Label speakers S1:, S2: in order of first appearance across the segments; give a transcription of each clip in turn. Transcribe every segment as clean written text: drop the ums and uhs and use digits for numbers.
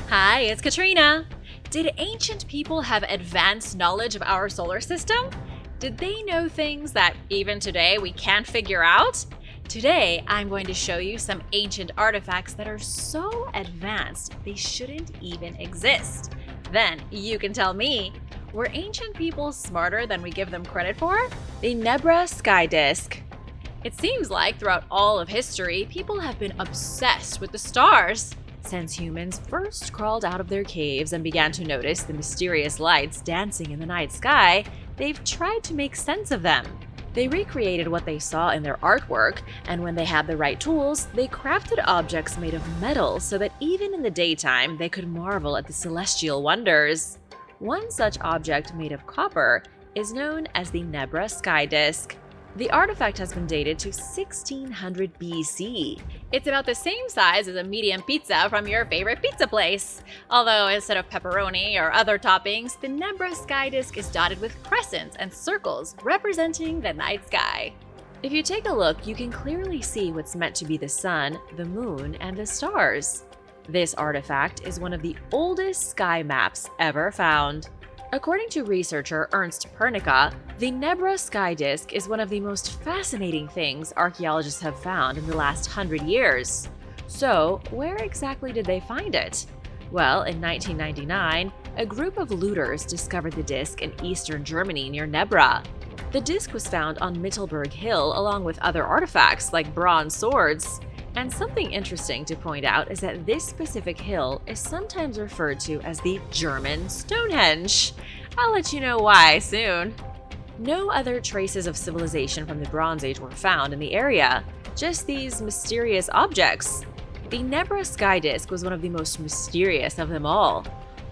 S1: Hi, it's Katrina. Did ancient people have advanced knowledge of our solar system? Did they know things that even today we can't figure out? Today, I'm going to show you some ancient artifacts that are so advanced they shouldn't even exist. Then you can tell me, were ancient people smarter than we give them credit for? The Nebra Sky Disk. It seems like throughout all of history, people have been obsessed with the stars. Since humans first crawled out of their caves and began to notice the mysterious lights dancing in the night sky, they've tried to make sense of them. They recreated what they saw in their artwork, and when they had the right tools, they crafted objects made of metal so that even in the daytime they could marvel at the celestial wonders. One such object made of copper is known as the Nebra Sky Disk. The artifact has been dated to 1600 BC. It's about the same size as a medium pizza from your favorite pizza place. Although instead of pepperoni or other toppings, the Nebra Sky Disk is dotted with crescents and circles representing the night sky. If you take a look, you can clearly see what's meant to be the sun, the moon, and the stars. This artifact is one of the oldest sky maps ever found. According to researcher Ernst Pernica, the Nebra Sky Disk is one of the most fascinating things archaeologists have found in the last 100 years. So, where exactly did they find it? Well, in 1999, a group of looters discovered the disk in eastern Germany near Nebra. The disk was found on Mittelberg Hill along with other artifacts like bronze swords. And something interesting to point out is that this specific hill is sometimes referred to as the German Stonehenge. I'll let you know why soon. No other traces of civilization from the Bronze Age were found in the area, just these mysterious objects. The Nebra Sky Disk was one of the most mysterious of them all.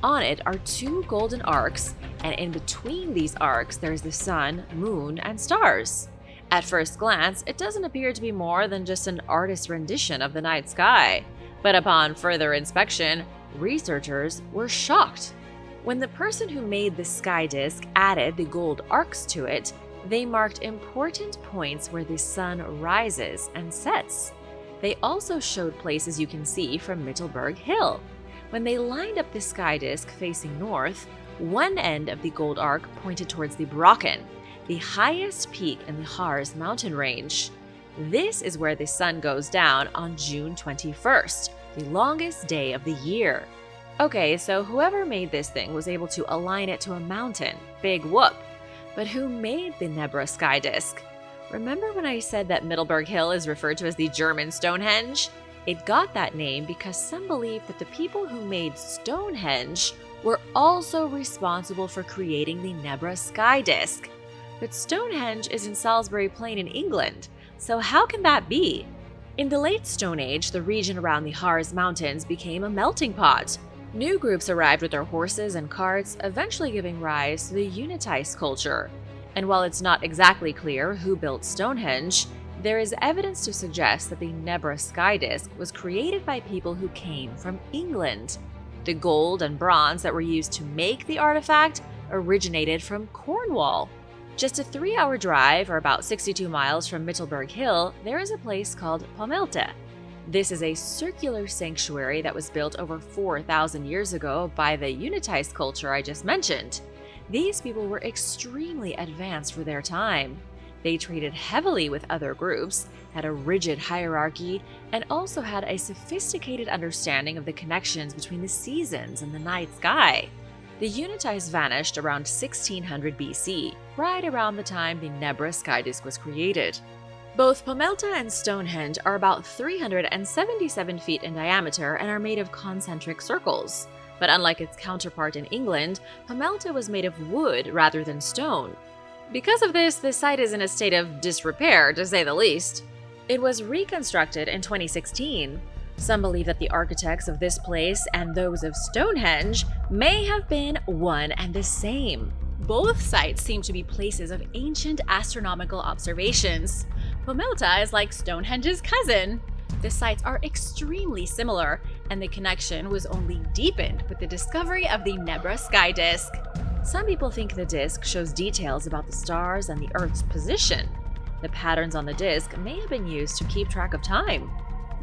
S1: On it are two golden arcs, and in between these arcs there's the sun, moon, and stars. At first glance, it doesn't appear to be more than just an artist's rendition of the night sky. But upon further inspection, researchers were shocked. When the person who made the sky disk added the gold arcs to it, they marked important points where the sun rises and sets. They also showed places you can see from Mittelberg Hill. When they lined up the sky disk facing north, one end of the gold arc pointed towards the Brocken, the highest peak in the Harz mountain range. This is where the sun goes down on June 21st, the longest day of the year. Okay, so whoever made this thing was able to align it to a mountain. Big whoop. But who made the Nebra Sky Disk? Remember when I said that Mittelberg Hill is referred to as the German Stonehenge? It got that name because some believe that the people who made Stonehenge were also responsible for creating the Nebra Sky Disk. But Stonehenge is in Salisbury Plain in England, so how can that be? In the late Stone Age, the region around the Harz Mountains became a melting pot. New groups arrived with their horses and carts, eventually giving rise to the Unitized culture. And while it's not exactly clear who built Stonehenge, there is evidence to suggest that the Nebra Sky Disk was created by people who came from England. The gold and bronze that were used to make the artifact originated from Cornwall. Just a 3-hour drive, or about 62 miles from Mittelberg Hill, there is a place called Pomelte. This is a circular sanctuary that was built over 4,000 years ago by the Unitized culture I just mentioned. These people were extremely advanced for their time. They traded heavily with other groups, had a rigid hierarchy, and also had a sophisticated understanding of the connections between the seasons and the night sky. The Unitized vanished around 1600 BC, right around the time the Nebra Sky Disk was created. Both Pomelte and Stonehenge are about 377 feet in diameter and are made of concentric circles. But unlike its counterpart in England, Pomelte was made of wood rather than stone. Because of this, the site is in a state of disrepair, to say the least. It was reconstructed in 2016. Some believe that the architects of this place and those of Stonehenge may have been one and the same. Both sites seem to be places of ancient astronomical observations. Pomelte is like Stonehenge's cousin. The sites are extremely similar, and the connection was only deepened with the discovery of the Nebra Sky Disk. Some people think the disk shows details about the stars and the Earth's position. The patterns on the disk may have been used to keep track of time.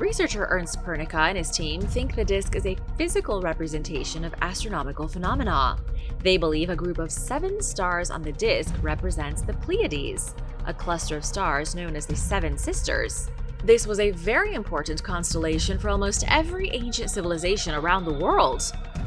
S1: Researcher Ernst Pernica and his team think the disk is a physical representation of astronomical phenomena. They believe a group of 7 stars on the disk represents the Pleiades, a cluster of stars known as the Seven Sisters. This was a very important constellation for almost every ancient civilization around the world.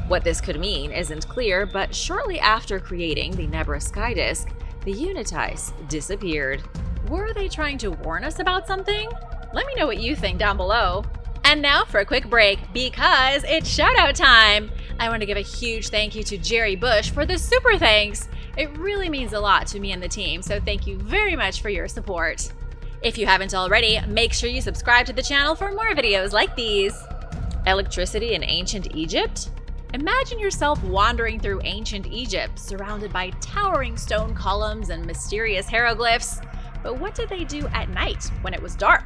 S1: What this could mean isn't clear, but shortly after creating the Nebra Sky Disk, the Unities disappeared. Were they trying to warn us about something? Let me know what you think down below. And now for a quick break, because it's shoutout time! I want to give a huge thank you to Jerry Bush for the super thanks! It really means a lot to me and the team, so thank you very much for your support. If you haven't already, make sure you subscribe to the channel for more videos like these. Electricity in ancient Egypt? Imagine yourself wandering through ancient Egypt, surrounded by towering stone columns and mysterious hieroglyphs. But what did they do at night when it was dark?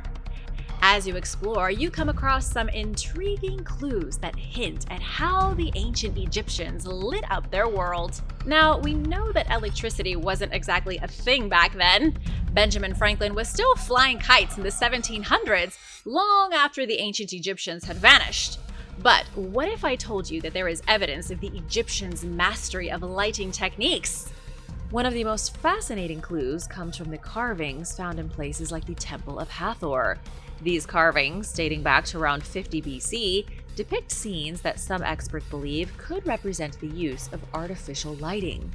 S1: As you explore, you come across some intriguing clues that hint at how the ancient Egyptians lit up their world. Now, we know that electricity wasn't exactly a thing back then. Benjamin Franklin was still flying kites in the 1700s, long after the ancient Egyptians had vanished. But what if I told you that there is evidence of the Egyptians' mastery of lighting techniques? One of the most fascinating clues comes from the carvings found in places like the Temple of Hathor. These carvings, dating back to around 50 BC, depict scenes that some experts believe could represent the use of artificial lighting.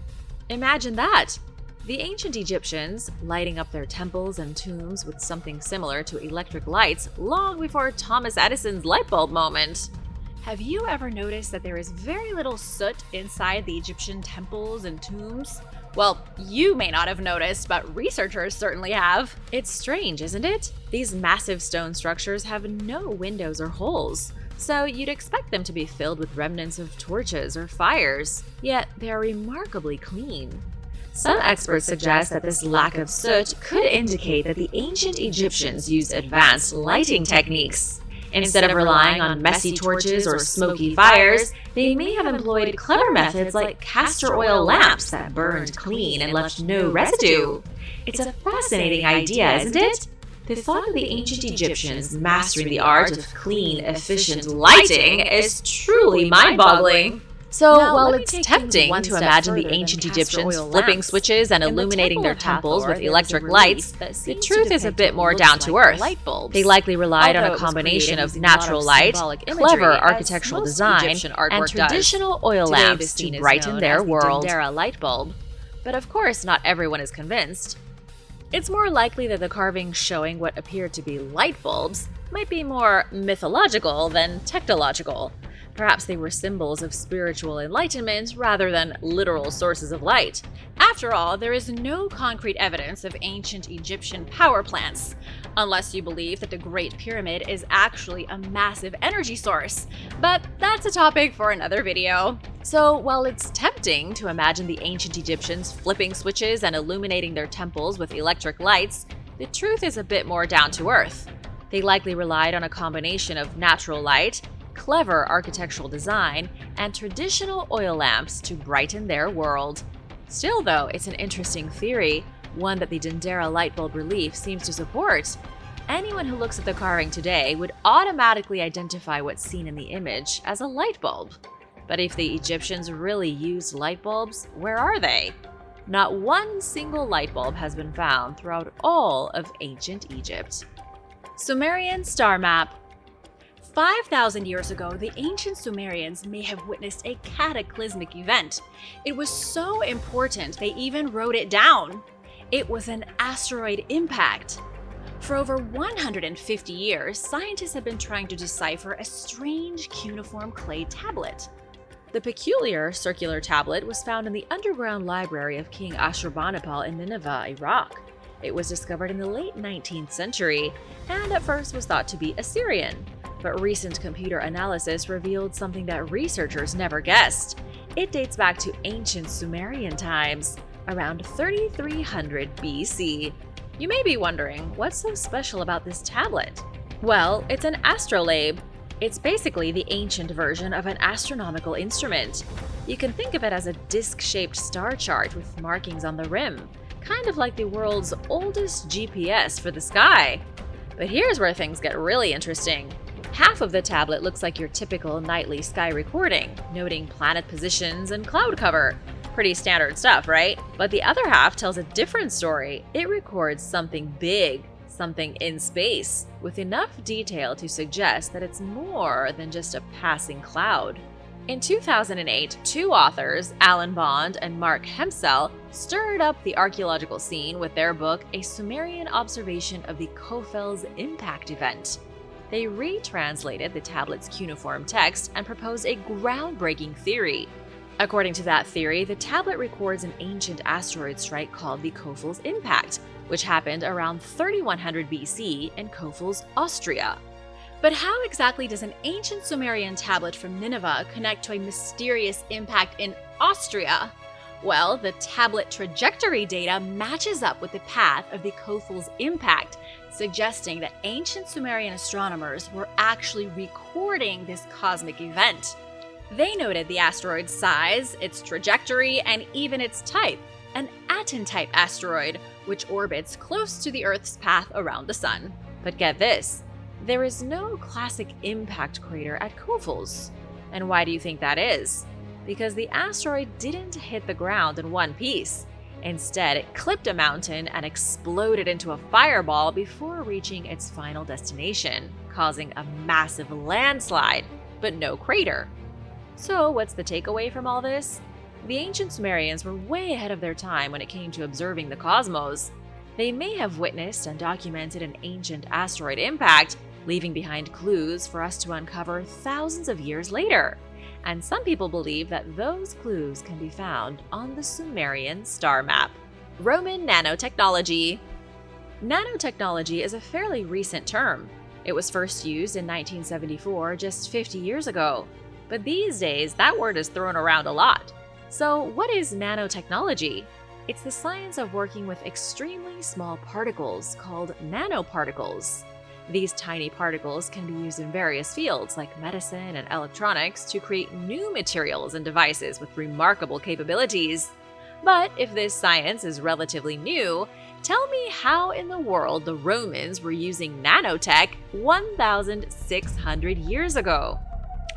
S1: Imagine that! The ancient Egyptians lighting up their temples and tombs with something similar to electric lights long before Thomas Edison's light bulb moment. Have you ever noticed that there is very little soot inside the Egyptian temples and tombs? Well, you may not have noticed, but researchers certainly have. It's strange, isn't it? These massive stone structures have no windows or holes, so you'd expect them to be filled with remnants of torches or fires, yet they are remarkably clean. Some experts suggest that this lack of soot could indicate that the ancient Egyptians used advanced lighting techniques. Instead of relying on messy torches or smoky fires, they may have employed clever methods like castor oil lamps that burned clean and left no residue. It's a fascinating idea, isn't it? The thought of the ancient Egyptians mastering the art of clean, efficient lighting is truly mind-boggling. So, while it's tempting to imagine the ancient Egyptians flipping switches and illuminating their temples with electric lights, the truth is a bit more down to earth. They likely relied on a combination of natural light, clever architectural design, and traditional oil lamps to brighten their world. Light bulb. But of course, not everyone is convinced. It's more likely that the carvings showing what appeared to be light bulbs might be more mythological than technological. Perhaps they were symbols of spiritual enlightenment rather than literal sources of light. After all, there is no concrete evidence of ancient Egyptian power plants, unless you believe that the Great Pyramid is actually a massive energy source. But that's a topic for another video. So while it's tempting to imagine the ancient Egyptians flipping switches and illuminating their temples with electric lights, the truth is a bit more down to earth. They likely relied on a combination of natural light, clever architectural design, and traditional oil lamps to brighten their world. Still though, it's an interesting theory, one that the Dendera light bulb relief seems to support. Anyone who looks at the carving today would automatically identify what's seen in the image as a light bulb. But if the Egyptians really used light bulbs, where are they? Not one single light bulb has been found throughout all of ancient Egypt. Sumerian Star Map. 5,000 years ago, the ancient Sumerians may have witnessed a cataclysmic event. It was so important they even wrote it down. It was an asteroid impact. For over 150 years, scientists have been trying to decipher a strange cuneiform clay tablet. The peculiar circular tablet was found in the underground library of King Ashurbanipal in Nineveh, Iraq. It was discovered in the late 19th century, and at first was thought to be Assyrian. But recent computer analysis revealed something that researchers never guessed. It dates back to ancient Sumerian times, around 3300 BC. You may be wondering, what's so special about this tablet? Well, it's an astrolabe. It's basically the ancient version of an astronomical instrument. You can think of it as a disc-shaped star chart with markings on the rim, kind of like the world's oldest GPS for the sky. But here's where things get really interesting. Half of the tablet looks like your typical nightly sky recording, noting planet positions and cloud cover. Pretty standard stuff, right? But the other half tells a different story. It records something big, something in space, with enough detail to suggest that it's more than just a passing cloud. In 2008, two authors, Alan Bond and Mark Hemsel, stirred up the archaeological scene with their book, A Sumerian Observation of the Kofel's Impact Event. They retranslated the tablet's cuneiform text and proposed a groundbreaking theory. According to that theory, the tablet records an ancient asteroid strike called the Kofel's Impact, which happened around 3100 BC in Kofels, Austria. But how exactly does an ancient Sumerian tablet from Nineveh connect to a mysterious impact in Austria? Well, the tablet trajectory data matches up with the path of the Kofel's impact, suggesting that ancient Sumerian astronomers were actually recording this cosmic event. They noted the asteroid's size, its trajectory, and even its type, an Aten-type asteroid, which orbits close to the Earth's path around the Sun. But get this, there is no classic impact crater at Kofels. And why do you think that is? Because the asteroid didn't hit the ground in one piece. Instead, it clipped a mountain and exploded into a fireball before reaching its final destination, causing a massive landslide, but no crater. So what's the takeaway from all this? The ancient Sumerians were way ahead of their time when it came to observing the cosmos. They may have witnessed and documented an ancient asteroid impact, leaving behind clues for us to uncover thousands of years later. And some people believe that those clues can be found on the Sumerian Star Map. Roman nanotechnology. Nanotechnology is a fairly recent term. It was first used in 1974, just 50 years ago. But these days, that word is thrown around a lot. So what is nanotechnology? It's the science of working with extremely small particles called nanoparticles. These tiny particles can be used in various fields like medicine and electronics to create new materials and devices with remarkable capabilities. But if this science is relatively new, tell me how in the world the Romans were using nanotech 1,600 years ago.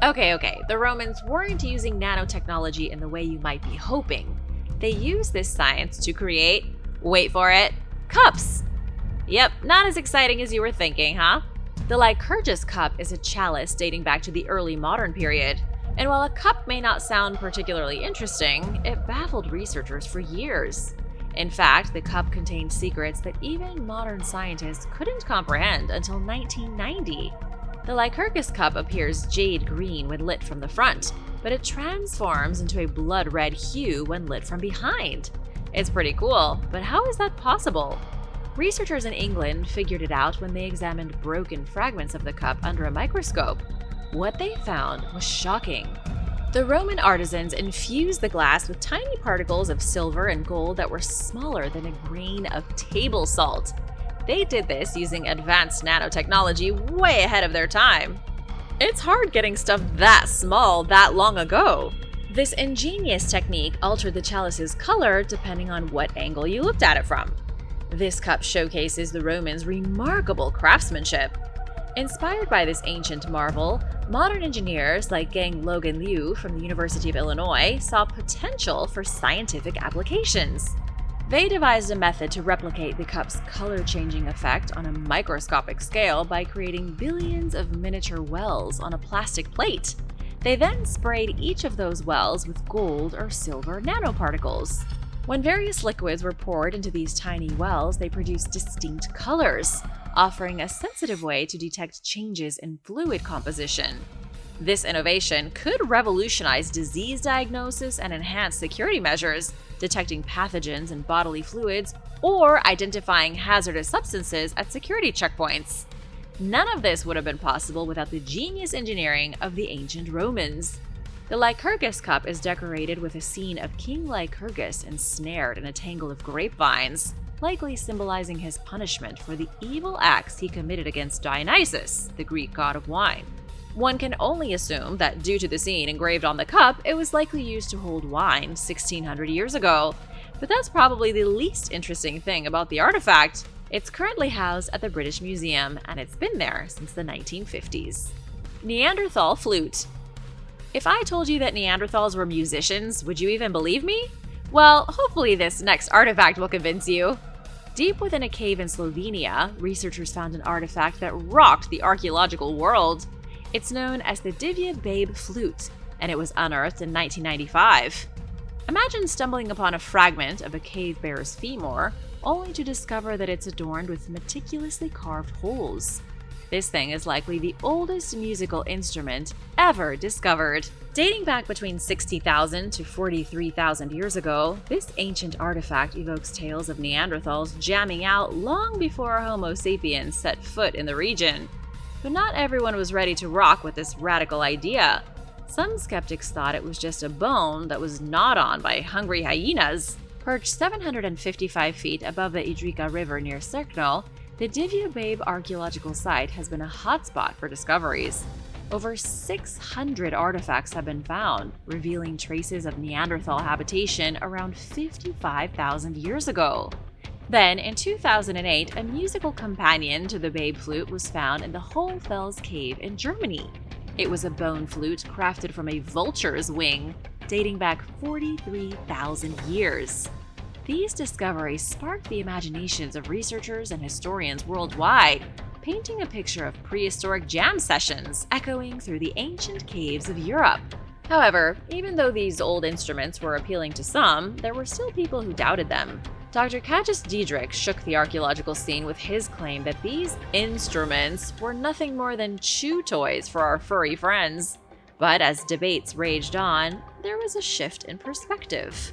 S1: Okay, the Romans weren't using nanotechnology in the way you might be hoping. They used this science to create, wait for it, cups. Yep, not as exciting as you were thinking, huh? The Lycurgus cup is a chalice dating back to the early modern period. And while a cup may not sound particularly interesting, it baffled researchers for years. In fact, the cup contained secrets that even modern scientists couldn't comprehend until 1990. The Lycurgus cup appears jade green when lit from the front, but it transforms into a blood red hue when lit from behind. It's pretty cool, but how is that possible? Researchers in England figured it out when they examined broken fragments of the cup under a microscope. What they found was shocking. The Roman artisans infused the glass with tiny particles of silver and gold that were smaller than a grain of table salt. They did this using advanced nanotechnology way ahead of their time. It's hard getting stuff that small that long ago. This ingenious technique altered the chalice's color depending on what angle you looked at it from. This cup showcases the Romans' remarkable craftsmanship. Inspired by this ancient marvel, modern engineers like Gang Logan Liu from the University of Illinois saw potential for scientific applications. They devised a method to replicate the cup's color-changing effect on a microscopic scale by creating billions of miniature wells on a plastic plate. They then sprayed each of those wells with gold or silver nanoparticles. When various liquids were poured into these tiny wells, they produced distinct colors, offering a sensitive way to detect changes in fluid composition. This innovation could revolutionize disease diagnosis and enhance security measures, detecting pathogens in bodily fluids or identifying hazardous substances at security checkpoints. None of this would have been possible without the genius engineering of the ancient Romans. The Lycurgus cup is decorated with a scene of King Lycurgus ensnared in a tangle of grapevines, likely symbolizing his punishment for the evil acts he committed against Dionysus, the Greek god of wine. One can only assume that due to the scene engraved on the cup, it was likely used to hold wine 1,600 years ago. But that's probably the least interesting thing about the artifact. It's currently housed at the British Museum, and it's been there since the 1950s. Neanderthal Flute. If I told you that Neanderthals were musicians, would you even believe me? Well, hopefully this next artifact will convince you. Deep within a cave in Slovenia, researchers found an artifact that rocked the archaeological world. It's known as the Divya Babe Flute, and it was unearthed in 1995. Imagine stumbling upon a fragment of a cave bear's femur, only to discover that it's adorned with meticulously carved holes. This thing is likely the oldest musical instrument ever discovered. Dating back between 60,000 to 43,000 years ago, this ancient artifact evokes tales of Neanderthals jamming out long before Homo sapiens set foot in the region. But not everyone was ready to rock with this radical idea. Some skeptics thought it was just a bone that was gnawed on by hungry hyenas. Perched 755 feet above the Idrika River near Cerkno, the Divya Babe archaeological site has been a hotspot for discoveries. Over 600 artifacts have been found, revealing traces of Neanderthal habitation around 55,000 years ago. Then, in 2008, a musical companion to the Babe flute was found in the Hohlfels cave in Germany. It was a bone flute crafted from a vulture's wing, dating back 43,000 years. These discoveries sparked the imaginations of researchers and historians worldwide, painting a picture of prehistoric jam sessions echoing through the ancient caves of Europe. However, even though these old instruments were appealing to some, there were still people who doubted them. Dr. Kajus Diedrich shook the archaeological scene with his claim that these instruments were nothing more than chew toys for our furry friends. But as debates raged on, there was a shift in perspective.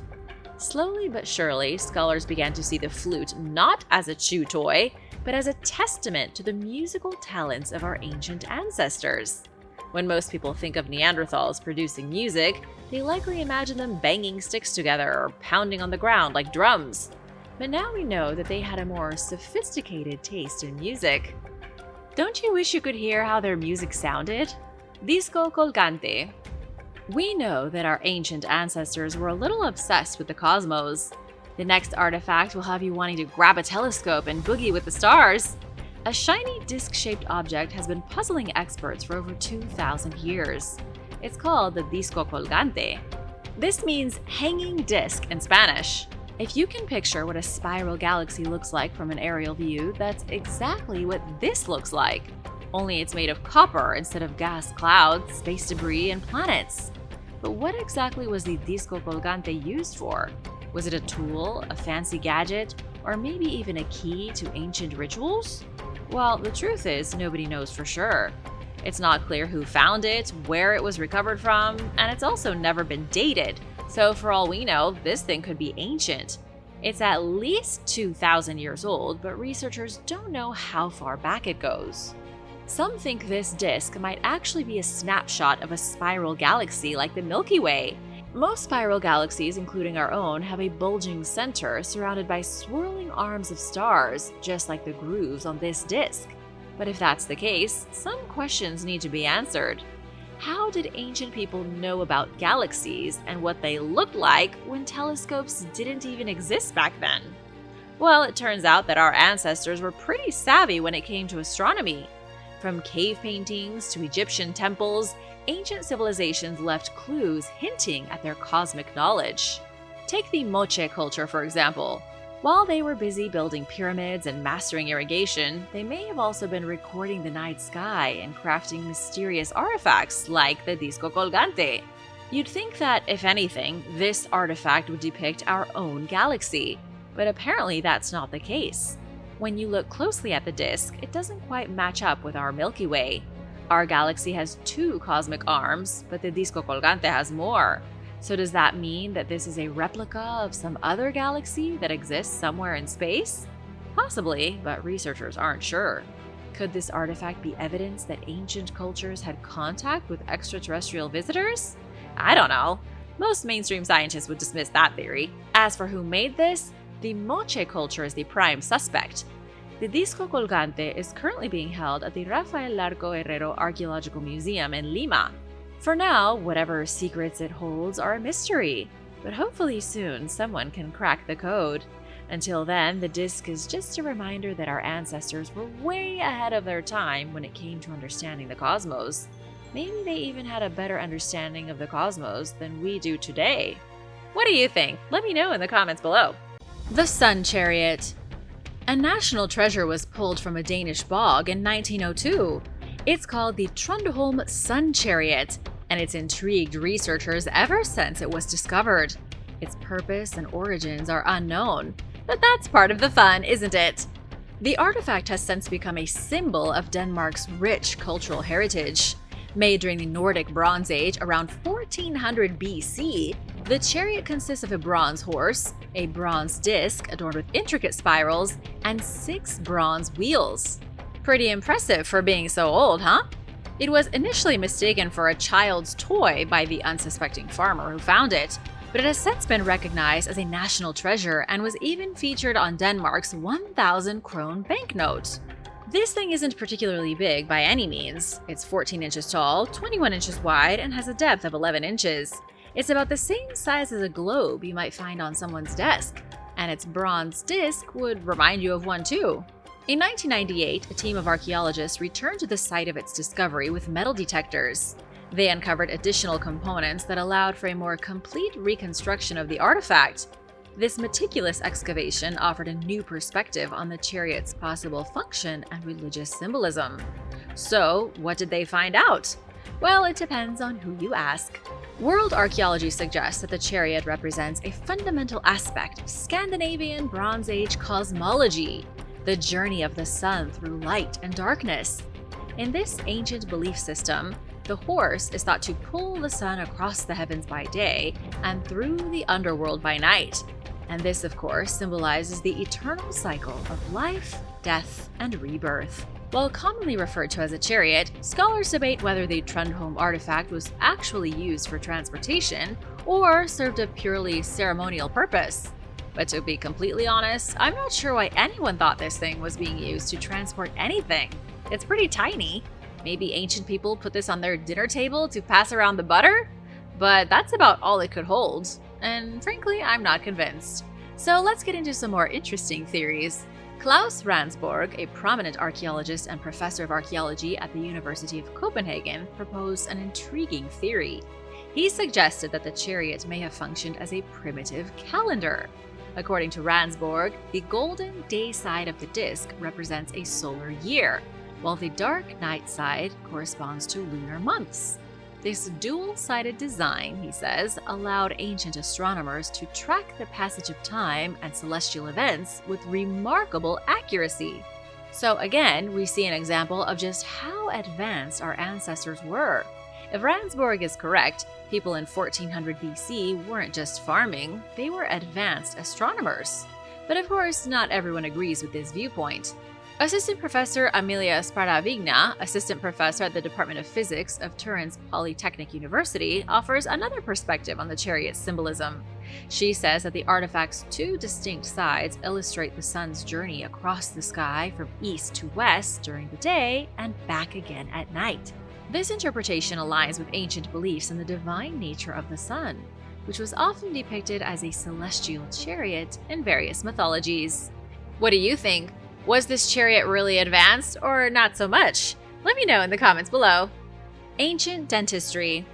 S1: Slowly but surely, scholars began to see the flute not as a chew toy, but as a testament to the musical talents of our ancient ancestors. When most people think of Neanderthals producing music, they likely imagine them banging sticks together or pounding on the ground like drums. But now we know that they had a more sophisticated taste in music. Don't you wish you could hear how their music sounded? Disco col Kante. We know that our ancient ancestors were a little obsessed with the cosmos. The next artifact will have you wanting to grab a telescope and boogie with the stars. A shiny disc-shaped object has been puzzling experts for over 2,000 years. It's called the disco colgante. This means hanging disc in Spanish. If you can picture what a spiral galaxy looks like from an aerial view, that's exactly what this looks like. Only it's made of copper instead of gas clouds, space debris, and planets. But what exactly was the disco colgante used for? Was it a tool, a fancy gadget, or maybe even a key to ancient rituals? Well, the truth is, nobody knows for sure. It's not clear who found it, where it was recovered from, and it's also never been dated. So for all we know, this thing could be ancient. It's at least 2,000 years old, but researchers don't know how far back it goes. Some think this disk might actually be a snapshot of a spiral galaxy like the Milky Way. Most spiral galaxies, including our own, have a bulging center surrounded by swirling arms of stars, just like the grooves on this disk. But if that's the case, some questions need to be answered. How did ancient people know about galaxies and what they looked like when telescopes didn't even exist back then? Well, it turns out that our ancestors were pretty savvy when it came to astronomy. From cave paintings to Egyptian temples, ancient civilizations left clues hinting at their cosmic knowledge. Take the Moche culture, for example. While they were busy building pyramids and mastering irrigation, they may have also been recording the night sky and crafting mysterious artifacts like the disco colgante. You'd think that, if anything, this artifact would depict our own galaxy, but apparently that's not the case. When you look closely at the disk, it doesn't quite match up with our Milky Way. Our galaxy has 2 cosmic arms, but the disco colgante has more. So does that mean that this is a replica of some other galaxy that exists somewhere in space? Possibly, but researchers aren't sure. Could this artifact be evidence that ancient cultures had contact with extraterrestrial visitors? I don't know. Most mainstream scientists would dismiss that theory. As for who made this, the Moche culture is the prime suspect. The disco colgante is currently being held at the Rafael Larco Herrero Archaeological Museum in Lima. For now, whatever secrets it holds are a mystery, but hopefully soon someone can crack the code. Until then, the disc is just a reminder that our ancestors were way ahead of their time when it came to understanding the cosmos. Maybe they even had a better understanding of the cosmos than we do today. What do you think? Let me know in the comments below. The Sun Chariot. A national treasure was pulled from a Danish bog in 1902. It's called the Trundholm Sun Chariot, and it's intrigued researchers ever since it was discovered. Its purpose and origins are unknown, but that's part of the fun, isn't it? The artifact has since become a symbol of Denmark's rich cultural heritage. Made during the Nordic Bronze Age around 1400 BC, the chariot consists of a bronze horse, a bronze disc adorned with intricate spirals, and 6 bronze wheels. Pretty impressive for being so old, huh? It was initially mistaken for a child's toy by the unsuspecting farmer who found it, but it has since been recognized as a national treasure and was even featured on Denmark's 1,000 krone banknote. This thing isn't particularly big by any means. It's 14 inches tall, 21 inches wide, and has a depth of 11 inches. It's about the same size as a globe you might find on someone's desk, and its bronze disc would remind you of one too. In 1998, a team of archaeologists returned to the site of its discovery with metal detectors. They uncovered additional components that allowed for a more complete reconstruction of the artifact. This meticulous excavation offered a new perspective on the chariot's possible function and religious symbolism. So, what did they find out? Well, it depends on who you ask. World archaeology suggests that the chariot represents a fundamental aspect of Scandinavian Bronze Age cosmology, the journey of the sun through light and darkness. In this ancient belief system, the horse is thought to pull the sun across the heavens by day and through the underworld by night. And this, of course, symbolizes the eternal cycle of life, death, and rebirth. While commonly referred to as a chariot, scholars debate whether the Trundholm artifact was actually used for transportation or served a purely ceremonial purpose. But to be completely honest, I'm not sure why anyone thought this thing was being used to transport anything. It's pretty tiny. Maybe ancient people put this on their dinner table to pass around the butter? But that's about all it could hold. And frankly, I'm not convinced. So let's get into some more interesting theories. Klaus Ransborg, a prominent archaeologist and professor of archaeology at the University of Copenhagen, proposed an intriguing theory. He suggested that the chariot may have functioned as a primitive calendar. According to Ransborg, the golden day side of the disk represents a solar year, while the dark night side corresponds to lunar months. This dual-sided design, he says, allowed ancient astronomers to track the passage of time and celestial events with remarkable accuracy. So again, we see an example of just how advanced our ancestors were. If Ransborg is correct, people in 1400 BC weren't just farming, they were advanced astronomers. But of course, not everyone agrees with this viewpoint. Assistant Professor Amelia Sparda-Vigna, assistant professor at the Department of Physics of Turin's Polytechnic University, offers another perspective on the chariot's symbolism. She says that the artifact's 2 distinct sides illustrate the sun's journey across the sky from east to west during the day and back again at night. This interpretation aligns with ancient beliefs in the divine nature of the sun, which was often depicted as a celestial chariot in various mythologies. What do you think? Was this chariot really advanced or not so much? Let me know in the comments below. Ancient dentistry.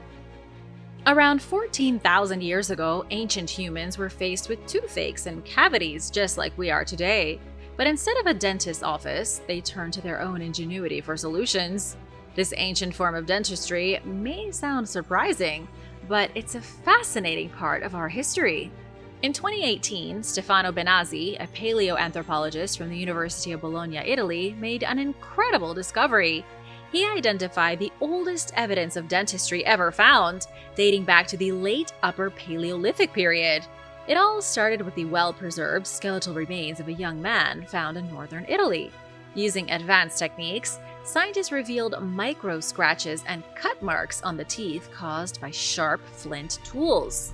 S1: Around 14,000 years ago, ancient humans were faced with toothaches and cavities just like we are today. But instead of a dentist's office, they turned to their own ingenuity for solutions. This ancient form of dentistry may sound surprising, but it's a fascinating part of our history. In 2018, Stefano Benazzi, a paleoanthropologist from the University of Bologna, Italy, made an incredible discovery. He identified the oldest evidence of dentistry ever found, dating back to the late Upper Paleolithic period. It all started with the well-preserved skeletal remains of a young man found in northern Italy. Using advanced techniques, scientists revealed micro-scratches and cut marks on the teeth caused by sharp flint tools.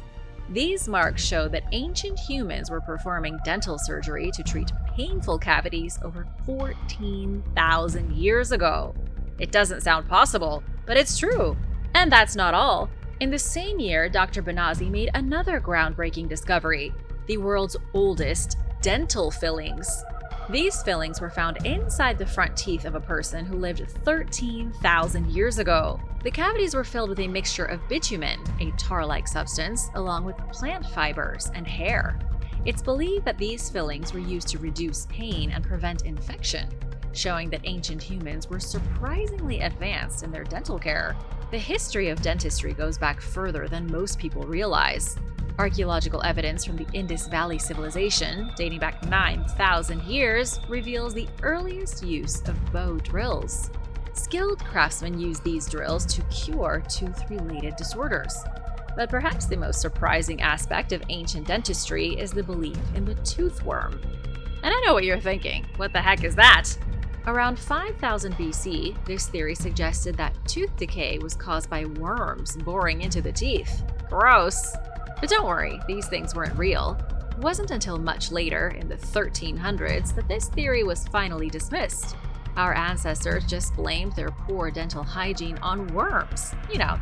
S1: These marks show that ancient humans were performing dental surgery to treat painful cavities over 14,000 years ago. It doesn't sound possible, but it's true. And that's not all. In the same year, Dr. Benazzi made another groundbreaking discovery: the world's oldest dental fillings. These fillings were found inside the front teeth of a person who lived 13,000 years ago. The cavities were filled with a mixture of bitumen, a tar-like substance, along with plant fibers and hair. It's believed that these fillings were used to reduce pain and prevent infection, showing that ancient humans were surprisingly advanced in their dental care. The history of dentistry goes back further than most people realize. Archaeological evidence from the Indus Valley civilization, dating back 9,000 years, reveals the earliest use of bow drills. Skilled craftsmen used these drills to cure tooth-related disorders. But perhaps the most surprising aspect of ancient dentistry is the belief in the tooth worm. And I know what you're thinking. What the heck is that? Around 5000 BC, this theory suggested that tooth decay was caused by worms boring into the teeth. Gross! But don't worry, these things weren't real. It wasn't until much later, in the 1300s, that this theory was finally dismissed. Our ancestors just blamed their poor dental hygiene on worms,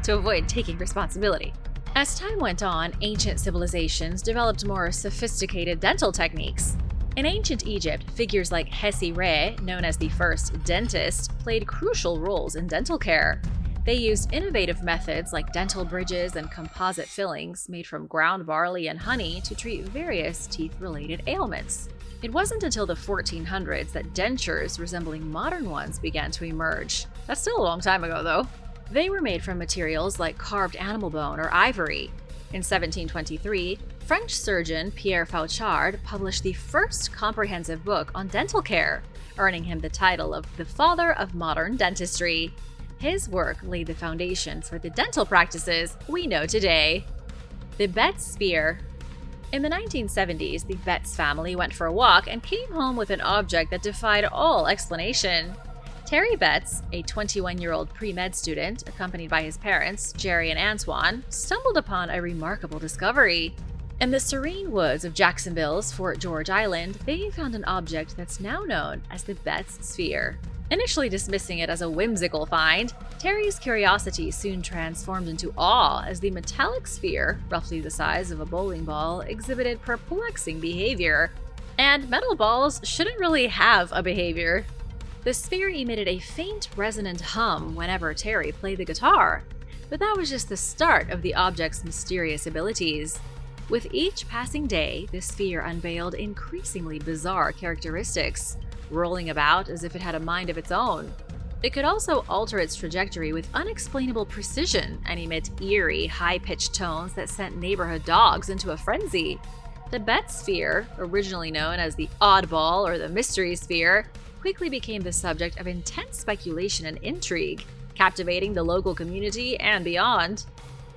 S1: to avoid taking responsibility. As time went on, ancient civilizations developed more sophisticated dental techniques. In ancient Egypt, figures like Hesi-Re, known as the first dentist, played crucial roles in dental care. They used innovative methods like dental bridges and composite fillings made from ground barley and honey to treat various teeth-related ailments. It wasn't until the 1400s that dentures resembling modern ones began to emerge. That's still a long time ago, though. They were made from materials like carved animal bone or ivory. In 1723, French surgeon Pierre Fauchard published the first comprehensive book on dental care, earning him the title of the father of modern dentistry. His work laid the foundation for the dental practices we know today. The Betz sphere. In the 1970s, the Betz family went for a walk and came home with an object that defied all explanation. Terry Betz, a 21-year-old pre-med student, accompanied by his parents, Jerry and Antoine, stumbled upon a remarkable discovery. In the serene woods of Jacksonville's Fort George Island, they found an object that's now known as the Betz sphere. Initially dismissing it as a whimsical find, Terry's curiosity soon transformed into awe as the metallic sphere, roughly the size of a bowling ball, exhibited perplexing behavior. And metal balls shouldn't really have a behavior. The sphere emitted a faint, resonant hum whenever Terry played the guitar, but that was just the start of the object's mysterious abilities. With each passing day, the sphere unveiled increasingly bizarre characteristics, rolling about as if it had a mind of its own. It could also alter its trajectory with unexplainable precision and emit eerie, high-pitched tones that sent neighborhood dogs into a frenzy. The Betz sphere, originally known as the oddball or the mystery sphere, quickly became the subject of intense speculation and intrigue, captivating the local community and beyond.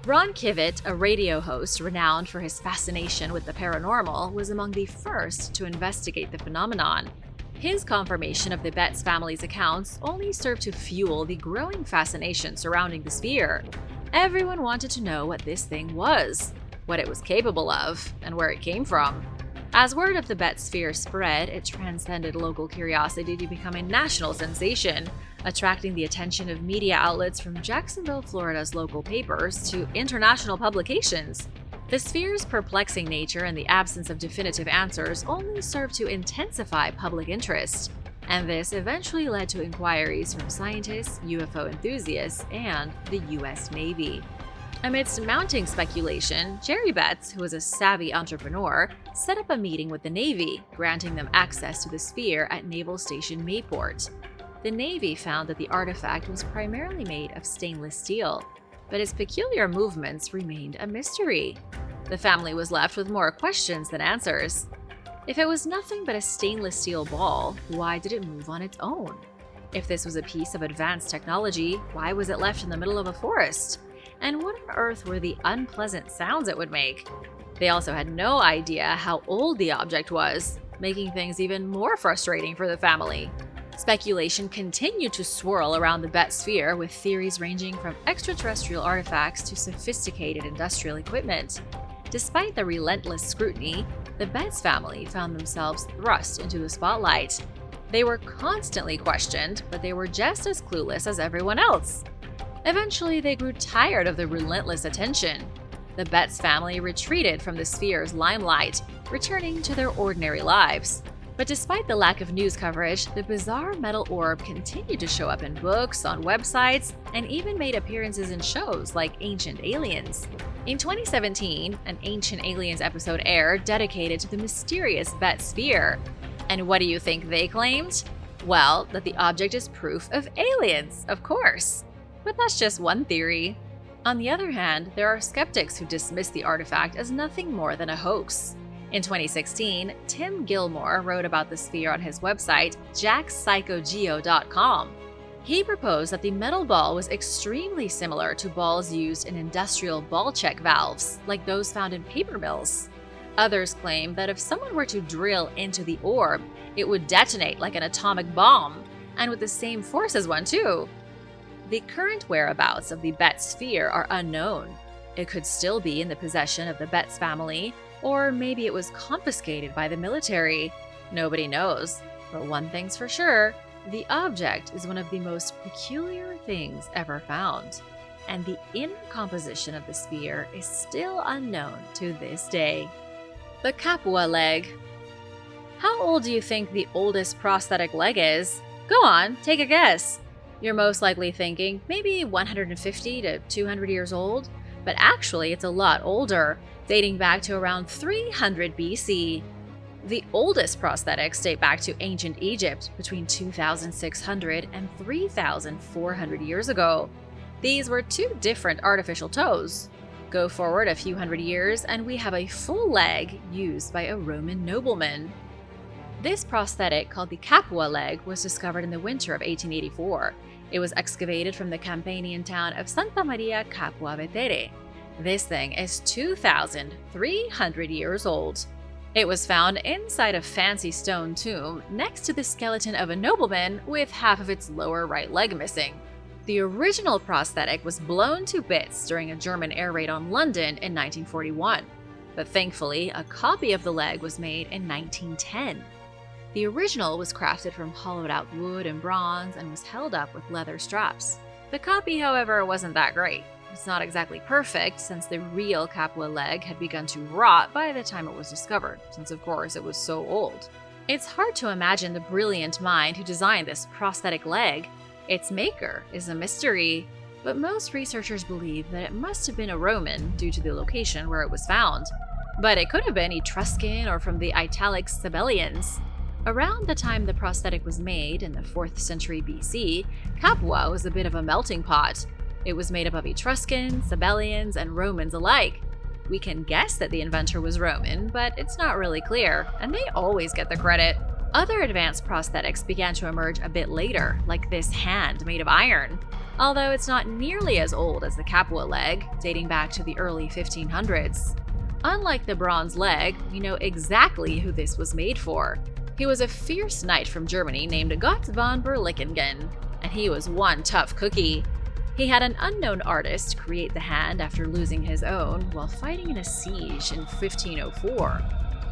S1: Ron Kivett, a radio host renowned for his fascination with the paranormal, was among the first to investigate the phenomenon. His confirmation of the Betz family's accounts only served to fuel the growing fascination surrounding the sphere. Everyone wanted to know what this thing was, what it was capable of, and where it came from. As word of the Betz sphere spread, it transcended local curiosity to become a national sensation, attracting the attention of media outlets from Jacksonville, Florida's local papers to international publications. The sphere's perplexing nature and the absence of definitive answers only served to intensify public interest, and this eventually led to inquiries from scientists, UFO enthusiasts, and the U.S. Navy. Amidst mounting speculation, Jerry Betz, who was a savvy entrepreneur, set up a meeting with the Navy, granting them access to the sphere at Naval Station Mayport. The Navy found that the artifact was primarily made of stainless steel, but its peculiar movements remained a mystery. The family was left with more questions than answers. If it was nothing but a stainless steel ball, why did it move on its own? If this was a piece of advanced technology, why was it left in the middle of a forest? And what on earth were the unpleasant sounds it would make? They also had no idea how old the object was, making things even more frustrating for the family. Speculation continued to swirl around the Betz sphere, with theories ranging from extraterrestrial artifacts to sophisticated industrial equipment. Despite the relentless scrutiny, the Betz family found themselves thrust into the spotlight. They were constantly questioned, but they were just as clueless as everyone else. Eventually, they grew tired of the relentless attention. The Betz family retreated from the sphere's limelight, returning to their ordinary lives. But despite the lack of news coverage, the bizarre metal orb continued to show up in books, on websites, and even made appearances in shows like Ancient Aliens. In 2017, an Ancient Aliens episode aired dedicated to the mysterious Bet sphere. And what do you think they claimed? Well, that the object is proof of aliens, of course. But that's just one theory. On the other hand, there are skeptics who dismiss the artifact as nothing more than a hoax. In 2016, Tim Gilmore wrote about the sphere on his website, jackpsychogeo.com. He proposed that the metal ball was extremely similar to balls used in industrial ball check valves, like those found in paper mills. Others claim that if someone were to drill into the orb, it would detonate like an atomic bomb, and with the same force as one too. The current whereabouts of the Betz sphere are unknown. It could still be in the possession of the Betz family, or maybe it was confiscated by the military. Nobody knows. But one thing's for sure, the object is one of the most peculiar things ever found. And the inner composition of the sphere is still unknown to this day. The Capa Leg. How old do you think the oldest prosthetic leg is? Go on, take a guess. You're most likely thinking maybe 150 to 200 years old, but actually it's a lot older, dating back to around 300 BC. The oldest prosthetics date back to ancient Egypt between 2,600 and 3,400 years ago. These were two different artificial toes. Go forward a few hundred years and we have a full leg used by a Roman nobleman. This prosthetic, called the Capa Leg, was discovered in the winter of 1884. It was excavated from the Campanian town of Santa Maria Capua Vetere. This thing is 2,300 years old. It was found inside a fancy stone tomb next to the skeleton of a nobleman with half of its lower right leg missing. The original prosthetic was blown to bits during a German air raid on London in 1941, but thankfully a copy of the leg was made in 1910. The original was crafted from hollowed-out wood and bronze and was held up with leather straps. The copy, however, wasn't that great. It's not exactly perfect, since the real Capa Leg had begun to rot by the time it was discovered, since of course it was so old. It's hard to imagine the brilliant mind who designed this prosthetic leg. Its maker is a mystery, but most researchers believe that it must have been a Roman due to the location where it was found. But it could have been Etruscan or from the Italic Sabellians. Around the time the prosthetic was made, in the 4th century BC, Capua was a bit of a melting pot. It was made up of Etruscans, Sabellians, and Romans alike. We can guess that the inventor was Roman, but it's not really clear, and they always get the credit. Other advanced prosthetics began to emerge a bit later, like this hand made of iron, although it's not nearly as old as the Capa Leg, dating back to the early 1500s. Unlike the bronze leg, we know exactly who this was made for. He was a fierce knight from Germany named Gotz von Berlichingen, and he was one tough cookie. He had an unknown artist create the hand after losing his own while fighting in a siege in 1504.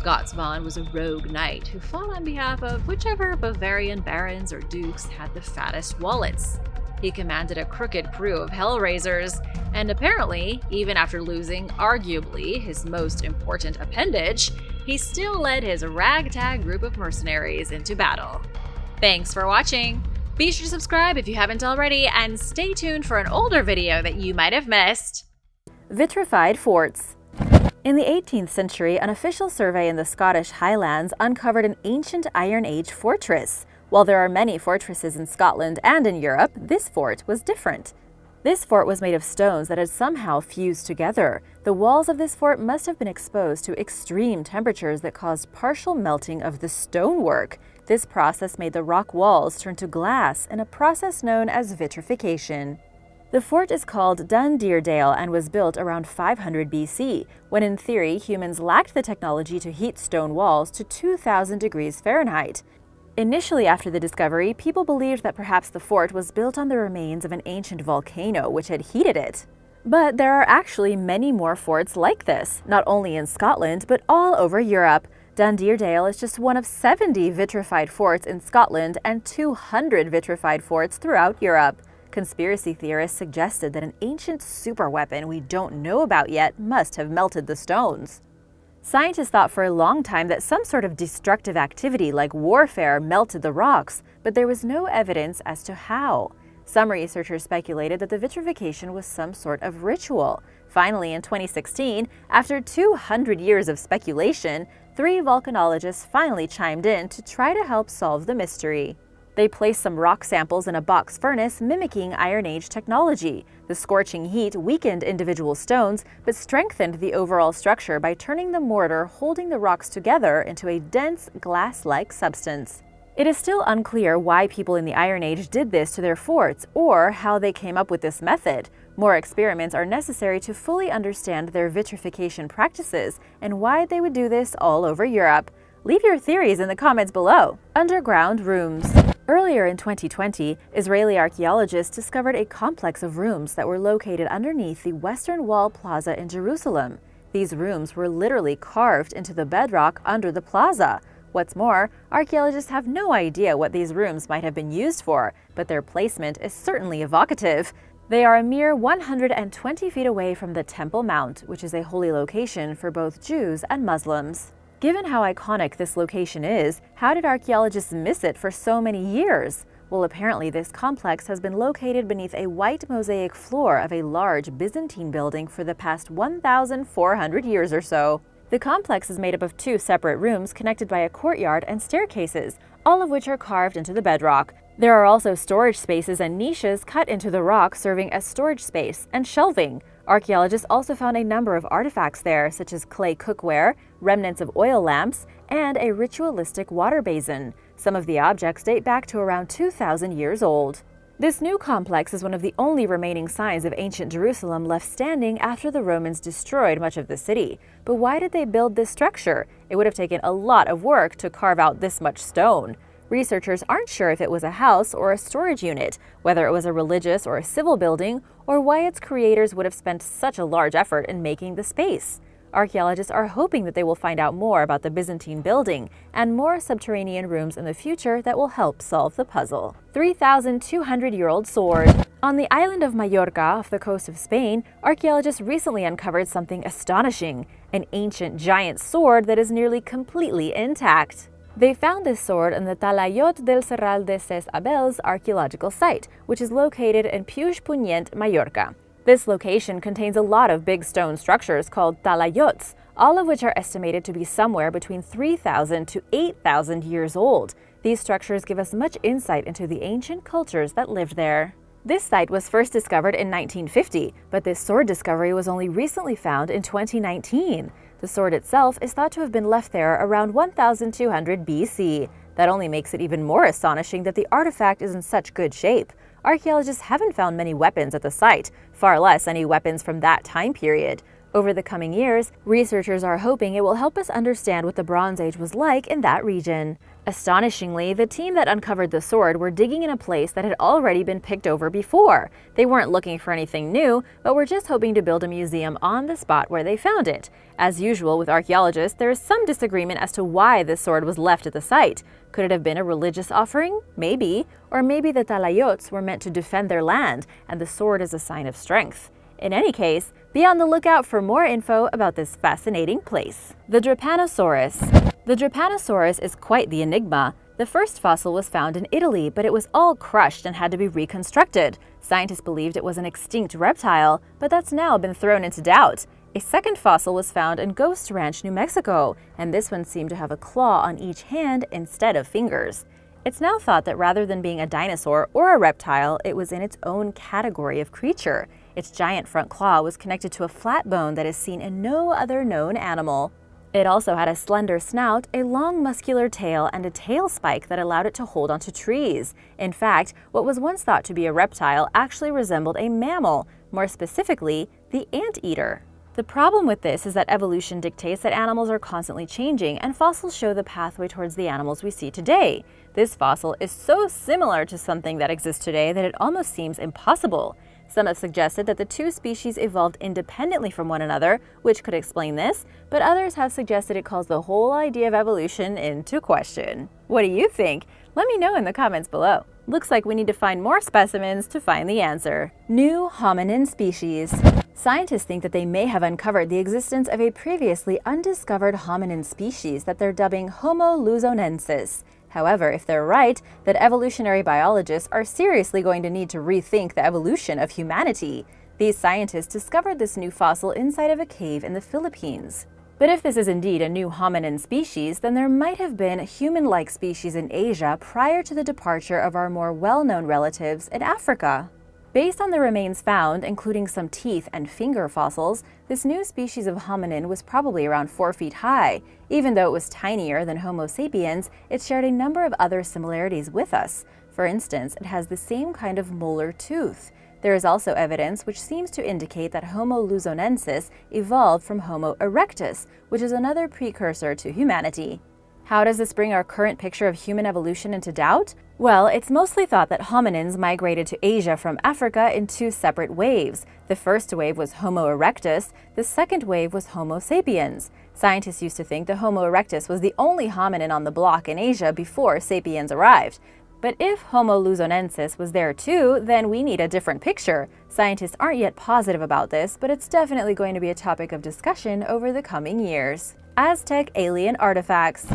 S1: Gotz von was a rogue knight who fought on behalf of whichever Bavarian barons or dukes had the fattest wallets. He commanded a crooked crew of hellraisers, and apparently, even after losing arguably his most important appendage, he still led his ragtag group of mercenaries into battle. Thanks for watching! Be sure to subscribe if you haven't already, and stay tuned for an older video that you might have missed.
S2: Vitrified forts. In the 18th century, an official survey in the Scottish Highlands uncovered an ancient Iron Age fortress. While there are many fortresses in Scotland and in Europe, this fort was different. This fort was made of stones that had somehow fused together. The walls of this fort must have been exposed to extreme temperatures that caused partial melting of the stonework. This process made the rock walls turn to glass in a process known as vitrification. The fort is called Dunderdale and was built around 500 BC, when in theory humans lacked the technology to heat stone walls to 2,000 degrees Fahrenheit. Initially after the discovery, people believed that perhaps the fort was built on the remains of an ancient volcano which had heated it. But there are actually many more forts like this, not only in Scotland, but all over Europe. Dunderdale is just one of 70 vitrified forts in Scotland and 200 vitrified forts throughout Europe. Conspiracy theorists suggested that an ancient superweapon we don't know about yet must have melted the stones. Scientists thought for a long time that some sort of destructive activity like warfare melted the rocks, but there was no evidence as to how. Some researchers speculated that the vitrification was some sort of ritual. Finally, in 2016, after 200 years of speculation, 3 volcanologists finally chimed in to try to help solve the mystery. They placed some rock samples in a box furnace mimicking Iron Age technology. The scorching heat weakened individual stones, but strengthened the overall structure by turning the mortar holding the rocks together into a dense, glass-like substance. It is still unclear why people in the Iron Age did this to their forts, or how they came up with this method. More experiments are necessary to fully understand their vitrification practices and why they would do this all over Europe. Leave your theories in the comments below. Underground rooms. Earlier in 2020, Israeli archaeologists discovered a complex of rooms that were located underneath the Western Wall Plaza in Jerusalem. These rooms were literally carved into the bedrock under the plaza. What's more, archaeologists have no idea what these rooms might have been used for, but their placement is certainly evocative. They are a mere 120 feet away from the Temple Mount, which is a holy location for both Jews and Muslims. Given how iconic this location is, how did archaeologists miss it for so many years? Well, apparently this complex has been located beneath a white mosaic floor of a large Byzantine building for the past 1,400 years or so. The complex is made up of 2 separate rooms connected by a courtyard and staircases, all of which are carved into the bedrock. There are also storage spaces and niches cut into the rock serving as storage space and shelving. Archaeologists also found a number of artifacts there, such as clay cookware, remnants of oil lamps, and a ritualistic water basin. Some of the objects date back to around 2,000 years old. This new complex is one of the only remaining signs of ancient Jerusalem left standing after the Romans destroyed much of the city. But why did they build this structure? It would have taken a lot of work to carve out this much stone. Researchers aren't sure if it was a house or a storage unit, whether it was a religious or a civil building, or why its creators would have spent such a large effort in making the space. Archaeologists are hoping that they will find out more about the Byzantine building and more subterranean rooms in the future that will help solve the puzzle. 3,200-year-old sword. On the island of Majorca, off the coast of Spain, archaeologists recently uncovered something astonishing: an ancient giant sword that is nearly completely intact. They found this sword in the Talayot del Serral de Ses Abels archaeological site, which is located in Puigpunyent, Majorca. This location contains a lot of big stone structures called talayots, all of which are estimated to be somewhere between 3,000 to 8,000 years old. These structures give us much insight into the ancient cultures that lived there. This site was first discovered in 1950, but this sword discovery was only recently found in 2019. The sword itself is thought to have been left there around 1200 BC. That only makes it even more astonishing that the artifact is in such good shape. Archaeologists haven't found many weapons at the site, far less any weapons from that time period. Over the coming years, researchers are hoping it will help us understand what the Bronze Age was like in that region. Astonishingly, the team that uncovered the sword were digging in a place that had already been picked over before. They weren't looking for anything new, but were just hoping to build a museum on the spot where they found it. As usual with archaeologists, there is some disagreement as to why this sword was left at the site. Could it have been a religious offering? Maybe. Or maybe the talayots were meant to defend their land, and the sword is a sign of strength. In any case, be on the lookout for more info about this fascinating place. The drepanosaurus. The drepanosaurus is quite the enigma. The first fossil was found in Italy, but it was all crushed and had to be reconstructed. Scientists believed it was an extinct reptile, but that's now been thrown into doubt. A second fossil was found in Ghost Ranch, New Mexico, and this one seemed to have a claw on each hand instead of fingers. It's now thought that rather than being a dinosaur or a reptile, it was in its own category of creature. Its giant front claw was connected to a flat bone that is seen in no other known animal. It also had a slender snout, a long muscular tail, and a tail spike that allowed it to hold onto trees. In fact, what was once thought to be a reptile actually resembled a mammal, more specifically, the anteater. The problem with this is that evolution dictates that animals are constantly changing, and fossils show the pathway towards the animals we see today. This fossil is so similar to something that exists today that it almost seems impossible. Some have suggested that the two species evolved independently from one another, which could explain this, but others have suggested it calls the whole idea of evolution into question. What do you think? Let me know in the comments below. Looks like we need to find more specimens to find the answer. New hominin species. Scientists think that they may have uncovered the existence of a previously undiscovered hominin species that they're dubbing Homo luzonensis. However, if they're right, that evolutionary biologists are seriously going to need to rethink the evolution of humanity. These scientists discovered this new fossil inside of a cave in the Philippines. But if this is indeed a new hominin species, then there might have been human-like species in Asia prior to the departure of our more well-known relatives in Africa. Based on the remains found, including some teeth and finger fossils, this new species of hominin was probably around 4 feet high. Even though it was tinier than Homo sapiens, it shared a number of other similarities with us. For instance, it has the same kind of molar tooth. There is also evidence which seems to indicate that Homo luzonensis evolved from Homo erectus, which is another precursor to humanity. How does this bring our current picture of human evolution into doubt? Well, it's mostly thought that hominins migrated to Asia from Africa in 2 separate waves. The first wave was Homo erectus, the second wave was Homo sapiens. Scientists used to think the Homo erectus was the only hominin on the block in Asia before sapiens arrived. But if Homo luzonensis was there too, then we need a different picture. Scientists aren't yet positive about this, but it's definitely going to be a topic of discussion over the coming years. Aztec alien artifacts.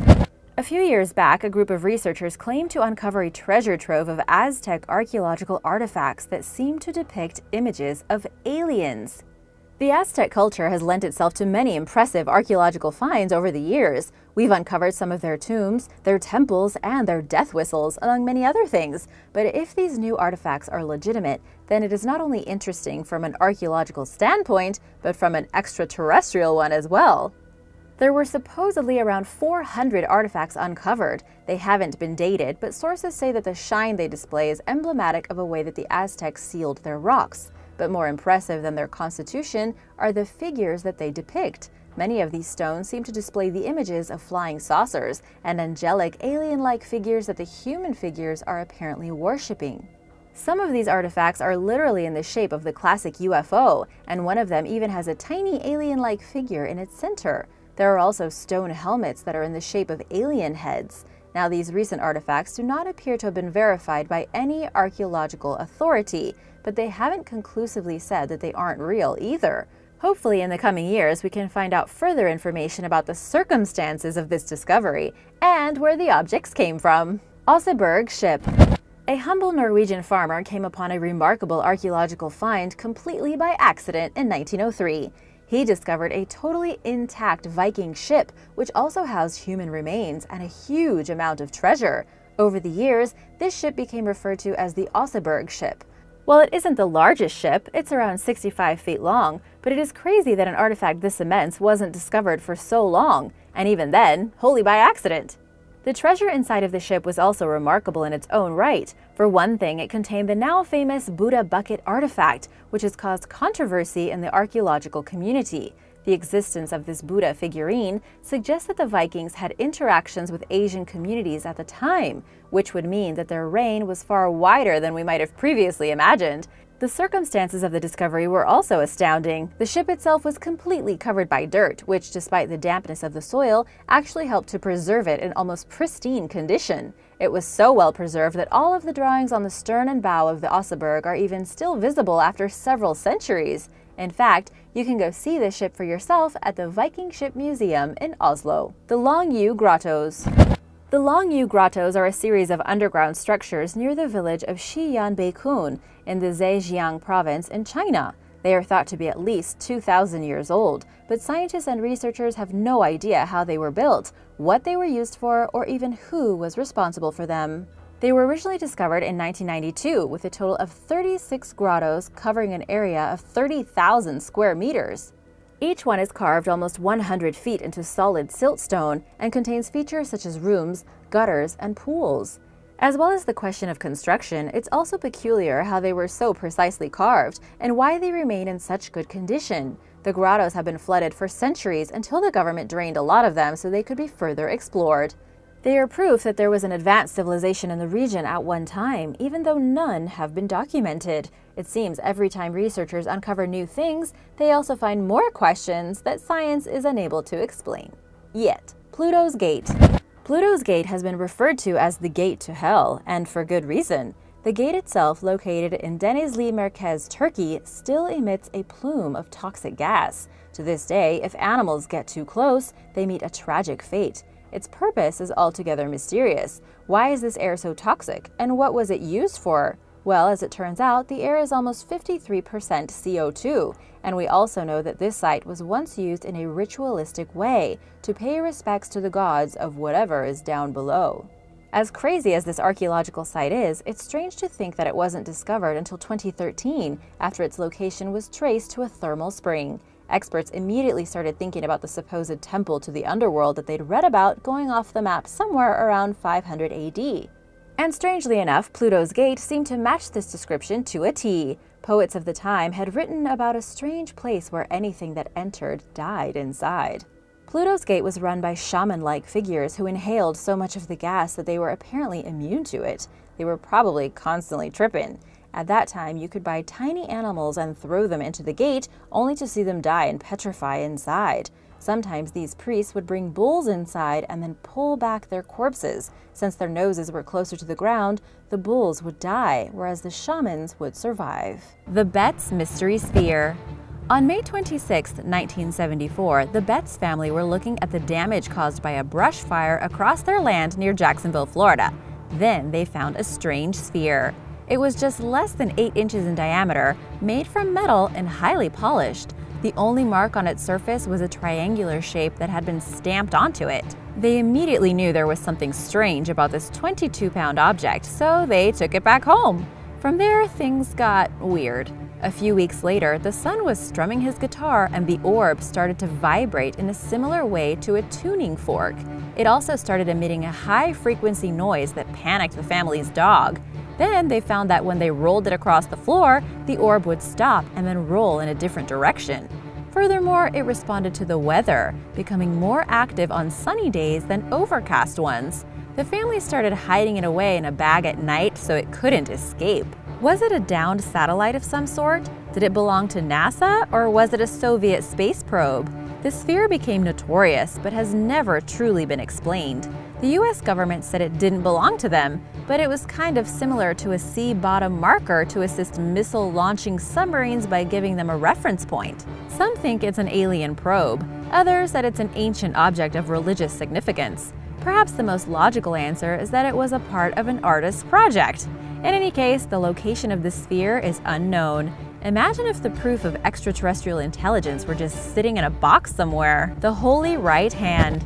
S2: A few years back, a group of researchers claimed to uncover a treasure trove of Aztec archaeological artifacts that seemed to depict images of aliens. The Aztec culture has lent itself to many impressive archaeological finds over the years. We've uncovered some of their tombs, their temples, and their death whistles, among many other things. But if these new artifacts are legitimate, then it is not only interesting from an archaeological standpoint, but from an extraterrestrial one as well. There were supposedly around 400 artifacts uncovered. They haven't been dated, but sources say that the shine they display is emblematic of a way that the Aztecs sealed their rocks. But more impressive than their constitution are the figures that they depict. Many of these stones seem to display the images of flying saucers and angelic, alien-like figures that the human figures are apparently worshipping. Some of these artifacts are literally in the shape of the classic UFO, and one of them even has a tiny alien-like figure in its center. There are also stone helmets that are in the shape of alien heads. Now, these recent artifacts do not appear to have been verified by any archaeological authority, but they haven't conclusively said that they aren't real either. Hopefully, in the coming years, we can find out further information about the circumstances of this discovery and where the objects came from. Alberg ship. A humble Norwegian farmer came upon a remarkable archaeological find completely by accident in 1903. He discovered a totally intact Viking ship, which also housed human remains and a huge amount of treasure. Over the years, this ship became referred to as the Alberg ship. While it isn't the largest ship, it's around 65 feet long, but it is crazy that an artifact this immense wasn't discovered for so long, and even then, wholly by accident. The treasure inside of the ship was also remarkable in its own right. For one thing, it contained the now famous Buddha bucket artifact, which has caused controversy in the archaeological community. The existence of this Buddha figurine suggests that the Vikings had interactions with Asian communities at the time, which would mean that their reign was far wider than we might have previously imagined. The circumstances of the discovery were also astounding. The ship itself was completely covered by dirt, which, despite the dampness of the soil, actually helped to preserve it in almost pristine condition. It was so well preserved that all of the drawings on the stern and bow of the Alberg are even still visible after several centuries. In fact, you can go see this ship for yourself at the Viking Ship Museum in Oslo. The Long Yu Grottos. The Long Yu Grottos are a series of underground structures near the village of Xi'anbeikun in the Zhejiang province in China. They are thought to be at least 2,000 years old, but scientists and researchers have no idea how they were built, what they were used for, or even who was responsible for them. They were originally discovered in 1992 with a total of 36 grottos covering an area of 30,000 square meters. Each one is carved almost 100 feet into solid siltstone and contains features such as rooms, gutters, and pools. As well as the question of construction, it's also peculiar how they were so precisely carved and why they remain in such good condition. The grottos have been flooded for centuries until the government drained a lot of them so they could be further explored. They are proof that there was an advanced civilization in the region at one time, even though none have been documented. It seems every time researchers uncover new things, they also find more questions that science is unable to explain. Yet. Pluto's Gate. Pluto's Gate has been referred to as the gate to hell, and for good reason. The gate itself, located in Denizli Merkez, Turkey, still emits a plume of toxic gas. To this day, if animals get too close, they meet a tragic fate. Its purpose is altogether mysterious. Why is this air so toxic, and what was it used for? Well, as it turns out, the air is almost 53% CO2, and we also know that this site was once used in a ritualistic way to pay respects to the gods of whatever is down below. As crazy as this archaeological site is, it's strange to think that it wasn't discovered until 2013, after its location was traced to a thermal spring. Experts immediately started thinking about the supposed temple to the underworld that they'd read about going off the map somewhere around 500 AD. And strangely enough, Pluto's gate seemed to match this description to a T. Poets of the time had written about a strange place where anything that entered died inside. Pluto's gate was run by shaman-like figures who inhaled so much of the gas that they were apparently immune to it. They were probably constantly tripping. At that time, you could buy tiny animals and throw them into the gate, only to see them die and petrify inside. Sometimes these priests would bring bulls inside and then pull back their corpses. Since their noses were closer to the ground, the bulls would die, whereas the shamans would survive. The Betts Mystery Sphere. On May 26, 1974, the Betts family were looking at the damage caused by a brush fire across their land near Jacksonville, Florida. Then they found a strange sphere. It was just less than 8 inches in diameter, made from metal and highly polished. The only mark on its surface was a triangular shape that had been stamped onto it. They immediately knew there was something strange about this 22-pound object, so they took it back home. From there, things got weird. A few weeks later, the son was strumming his guitar and the orb started to vibrate in a similar way to a tuning fork. It also started emitting a high-frequency noise that panicked the family's dog. Then they found that when they rolled it across the floor, the orb would stop and then roll in a different direction. Furthermore, it responded to the weather, becoming more active on sunny days than overcast ones. The family started hiding it away in a bag at night so it couldn't escape. Was it a downed satellite of some sort? Did it belong to NASA, or was it a Soviet space probe? The sphere became notorious, but has never truly been explained. The US government said it didn't belong to them, but it was kind of similar to a sea bottom marker to assist missile-launching submarines by giving them a reference point. Some think it's an alien probe, others that it's an ancient object of religious significance. Perhaps the most logical answer is that it was a part of an artist's project. In any case, the location of the sphere is unknown. Imagine if the proof of extraterrestrial intelligence were just sitting in a box somewhere. The Holy Right Hand.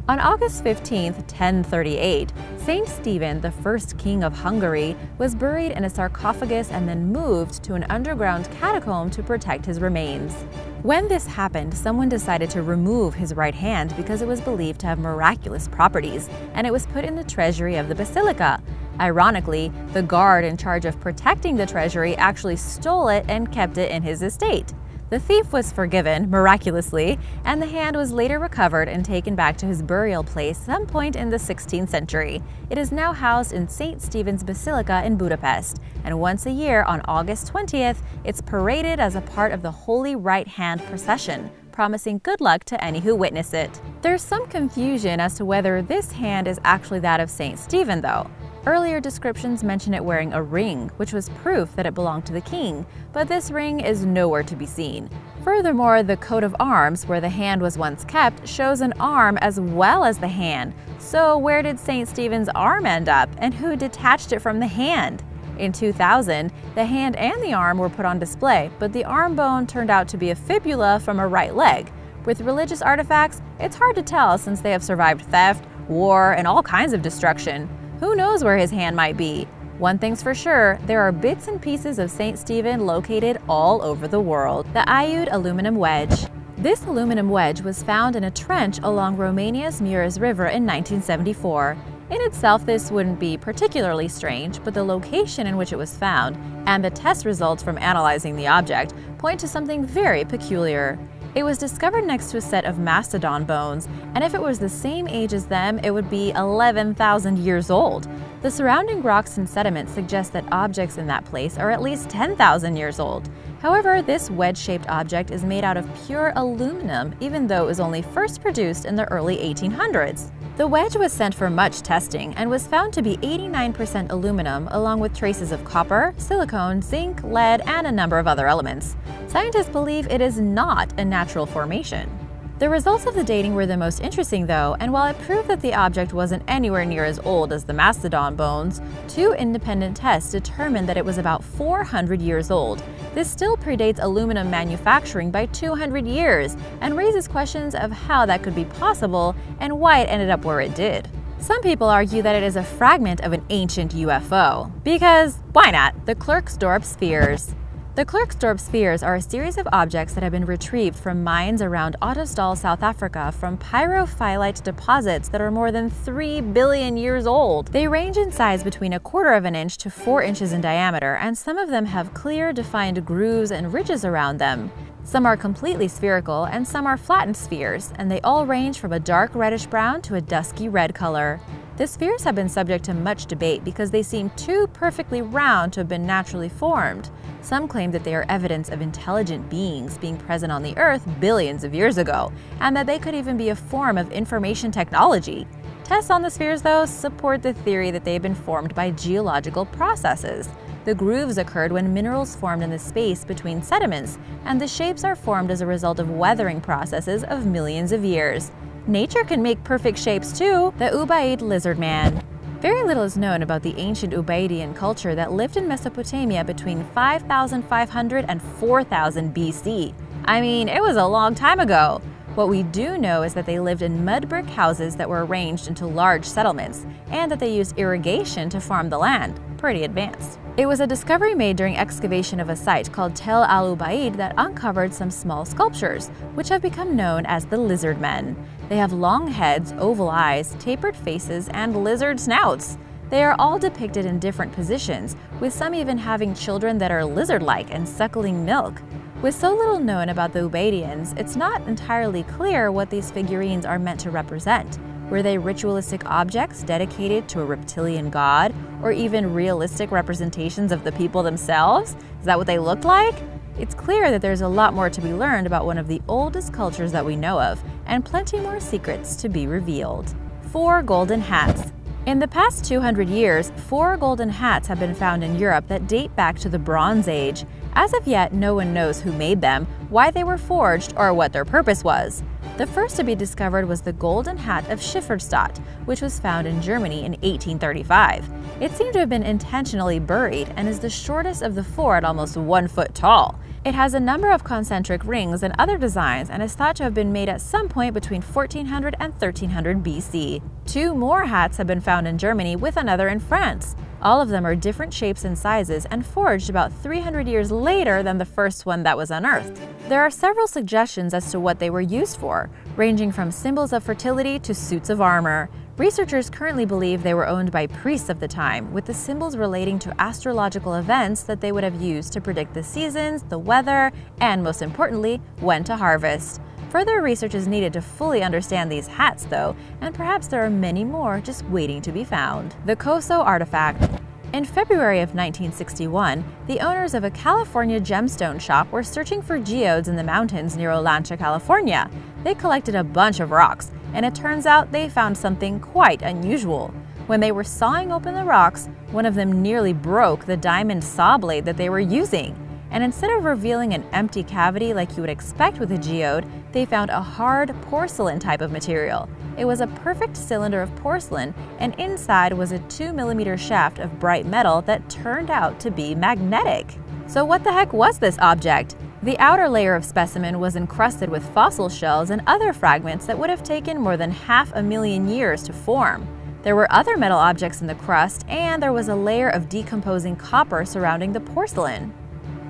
S2: On August 15, 1038, Saint Stephen, the first king of Hungary, was buried in a sarcophagus and then moved to an underground catacomb to protect his remains. When this happened, someone decided to remove his right hand because it was believed to have miraculous properties, and it was put in the treasury of the basilica. Ironically, the guard in charge of protecting the treasury actually stole it and kept it in his estate. The thief was forgiven, miraculously, and the hand was later recovered and taken back to his burial place some point in the 16th century. It is now housed in St. Stephen's Basilica in Budapest, and once a year on August 20th, it's paraded as a part of the Holy Right Hand procession, promising good luck to any who witness it. There's some confusion as to whether this hand is actually that of St. Stephen, though. Earlier descriptions mention it wearing a ring, which was proof that it belonged to the king, but this ring is nowhere to be seen. Furthermore, the coat of arms, where the hand was once kept, shows an arm as well as the hand. So where did St. Stephen's arm end up, and who detached it from the hand? In 2000, the hand and the arm were put on display, but the arm bone turned out to be a fibula from a right leg. With religious artifacts, it's hard to tell since they have survived theft, war, and all kinds of destruction. Who knows where his hand might be? One thing's for sure, there are bits and pieces of St. Stephen located all over the world. The IUD Aluminum Wedge. This aluminum wedge was found in a trench along Romania's Mureș River in 1974. In itself, this wouldn't be particularly strange, but the location in which it was found and the test results from analyzing the object point to something very peculiar. It was discovered next to a set of mastodon bones, and if it was the same age as them, it would be 11,000 years old. The surrounding rocks and sediment suggest that objects in that place are at least 10,000 years old. However, this wedge-shaped object is made out of pure aluminum, even though it was only first produced in the early 1800s. The wedge was sent for much testing and was found to be 89% aluminum, along with traces of copper, silicone, zinc, lead, and a number of other elements. Scientists believe it is not a natural formation. The results of the dating were the most interesting though, and while it proved that the object wasn't anywhere near as old as the mastodon bones, 2 independent tests determined that it was about 400 years old. This still predates aluminum manufacturing by 200 years and raises questions of how that could be possible and why it ended up where it did. Some people argue that it is a fragment of an ancient UFO, because why not? The Clerk's Dorp spheres. The Clerk's Dorp spheres are a series of objects that have been retrieved from mines around Ottosdal, South Africa, from pyrophyllite deposits that are more than 3 billion years old. They range in size between 1/4 of an inch to 4 inches in diameter, and some of them have clear, defined grooves and ridges around them. Some are completely spherical, and some are flattened spheres, and they all range from a dark reddish-brown to a dusky red color. The spheres have been subject to much debate because they seem too perfectly round to have been naturally formed. Some claim that they are evidence of intelligent beings being present on the Earth billions of years ago, and that they could even be a form of information technology. Tests on the spheres, though, support the theory that they have been formed by geological processes. The grooves occurred when minerals formed in the space between sediments, and the shapes are formed as a result of weathering processes of millions of years. Nature can make perfect shapes too. The Ubaid lizard man. Very little is known about the ancient Ubaidian culture that lived in Mesopotamia between 5,500 and 4,000 BC. I mean, it was a long time ago. What we do know is that they lived in mud brick houses that were arranged into large settlements, and that they used irrigation to farm the land. Pretty advanced. It was a discovery made during excavation of a site called Tel al-Ubaid that uncovered some small sculptures, which have become known as the lizard men. They have long heads, oval eyes, tapered faces, and lizard snouts. They are all depicted in different positions, with some even having children that are lizard-like and suckling milk. With so little known about the Ubaidians, it's not entirely clear what these figurines are meant to represent. Were they ritualistic objects dedicated to a reptilian god, or even realistic representations of the people themselves? Is that what they looked like? It's clear that there's a lot more to be learned about one of the oldest cultures that we know of, and plenty more secrets to be revealed. 4 golden hats. In the past 200 years, 4 golden hats have been found in Europe that date back to the Bronze Age. As of yet, no one knows who made them, why they were forged, or what their purpose was. The first to be discovered was the golden hat of Schifferstadt, which was found in Germany in 1835. It seemed to have been intentionally buried and is the shortest of the 4 at almost 1 foot tall. It has a number of concentric rings and other designs and is thought to have been made at some point between 1400 and 1300 BC. 2 more hats have been found in Germany, with another in France. All of them are different shapes and sizes and forged about 300 years later than the first one that was unearthed. There are several suggestions as to what they were used for, ranging from symbols of fertility to suits of armor. Researchers currently believe they were owned by priests of the time, with the symbols relating to astrological events that they would have used to predict the seasons, the weather, and most importantly, when to harvest. Further research is needed to fully understand these hats, though, and perhaps there are many more just waiting to be found. The Koso artifact. In February of 1961, the owners of a California gemstone shop were searching for geodes in the mountains near Olancha, California. They collected a bunch of rocks, and it turns out they found something quite unusual. When they were sawing open the rocks, one of them nearly broke the diamond saw blade that they were using. And instead of revealing an empty cavity like you would expect with a geode, they found a hard porcelain type of material. It was a perfect cylinder of porcelain, and inside was a 2mm shaft of bright metal that turned out to be magnetic. So what the heck was this object? The outer layer of specimen was encrusted with fossil shells and other fragments that would have taken more than 500,000 years to form. There were other metal objects in the crust, and there was a layer of decomposing copper surrounding the porcelain.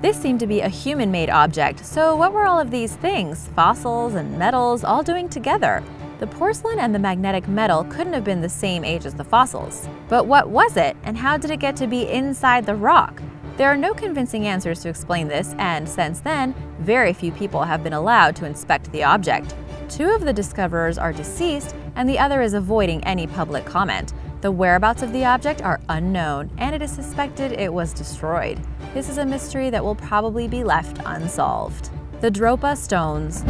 S2: This seemed to be a human-made object, so what were all of these things, fossils and metals, all doing together? The porcelain and the magnetic metal couldn't have been the same age as the fossils. But what was it, and how did it get to be inside the rock? There are no convincing answers to explain this, and since then, very few people have been allowed to inspect the object. 2 of the discoverers are deceased, and the other is avoiding any public comment. The whereabouts of the object are unknown, and it is suspected it was destroyed. This is a mystery that will probably be left unsolved. The Propa stones.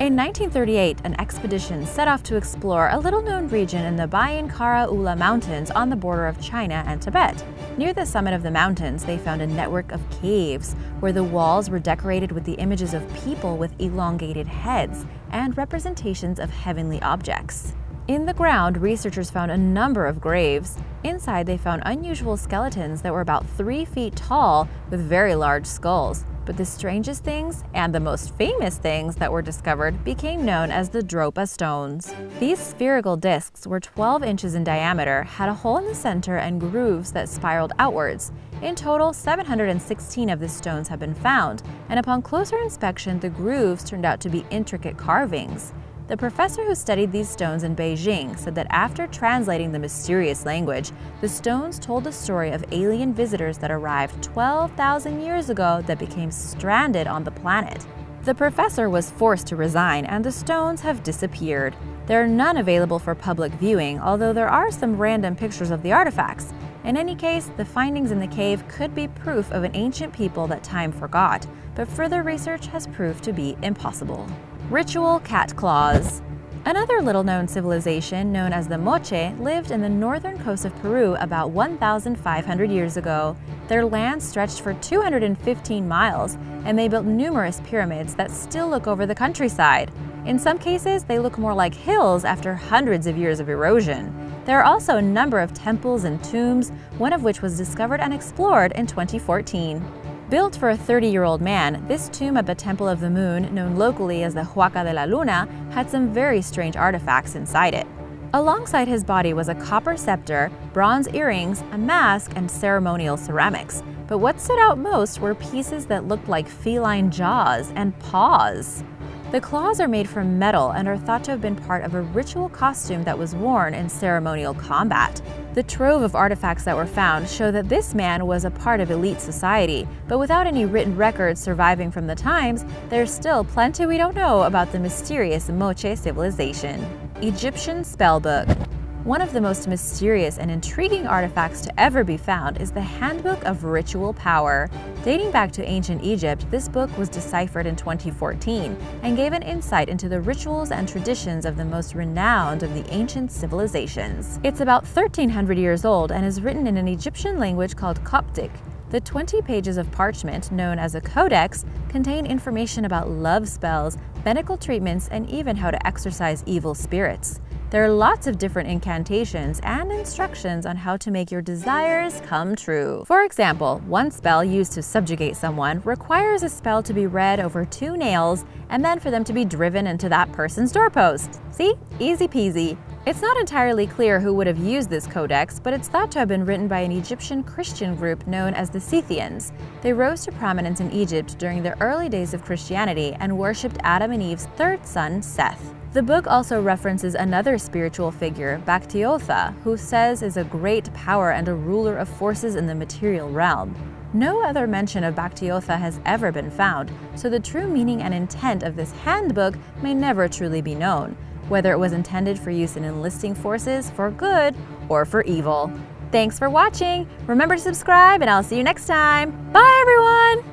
S2: In 1938, an expedition set off to explore a little-known region in the Bayan-Kara Ula Mountains on the border of China and Tibet. Near the summit of the mountains, they found a network of caves, where the walls were decorated with the images of people with elongated heads and representations of heavenly objects. In the ground, researchers found a number of graves. Inside, they found unusual skeletons that were about 3 feet tall with very large skulls. But the strangest things, and the most famous things that were discovered, became known as the Dropa stones. These spherical discs were 12 inches in diameter, had a hole in the center and grooves that spiraled outwards. In total, 716 of the stones have been found, and upon closer inspection, the grooves turned out to be intricate carvings. The professor who studied these stones in Beijing said that after translating the mysterious language, the stones told the story of alien visitors that arrived 12,000 years ago that became stranded on the planet. The professor was forced to resign, and the stones have disappeared. There are none available for public viewing, although there are some random pictures of the artifacts. In any case, the findings in the cave could be proof of an ancient people that time forgot, but further research has proved to be impossible. Ritual cat claws. Another little-known civilization, known as the Moche, lived in the northern coast of Peru about 1,500 years ago. Their land stretched for 215 miles, and they built numerous pyramids that still look over the countryside. In some cases, they look more like hills after hundreds of years of erosion. There are also a number of temples and tombs, one of which was discovered and explored in 2014. Built for a 30-year-old man, this tomb at the Temple of the Moon, known locally as the Huaca de la Luna, had some very strange artifacts inside it. Alongside his body was a copper scepter, bronze earrings, a mask, and ceremonial ceramics. But what stood out most were pieces that looked like feline jaws and paws. The claws are made from metal and are thought to have been part of a ritual costume that was worn in ceremonial combat. The trove of artifacts that were found show that this man was a part of elite society, but without any written records surviving from the times, there's still plenty we don't know about the mysterious Moche civilization. Egyptian Spellbook. One of the most mysterious and intriguing artifacts to ever be found is the Handbook of Ritual Power. Dating back to ancient Egypt, this book was deciphered in 2014 and gave an insight into the rituals and traditions of the most renowned of the ancient civilizations. It's about 1,300 years old and is written in an Egyptian language called Coptic. The 20 pages of parchment, known as a codex, contain information about love spells, medical treatments, and even how to exorcise evil spirits. There are lots of different incantations and instructions on how to make your desires come true. For example, one spell used to subjugate someone requires a spell to be read over 2 nails and then for them to be driven into that person's doorpost. See? Easy peasy. It's not entirely clear who would have used this codex, but it's thought to have been written by an Egyptian Christian group known as the Scythians. They rose to prominence in Egypt during the early days of Christianity and worshipped Adam and Eve's third son, Seth. The book also references another spiritual figure, Baktiotha, who says is a great power and a ruler of forces in the material realm. No other mention of Baktiotha has ever been found, so the true meaning and intent of this handbook may never truly be known, whether it was intended for use in enlisting forces for good or for evil. Thanks for watching! Remember to subscribe and I'll see you next time! Bye everyone!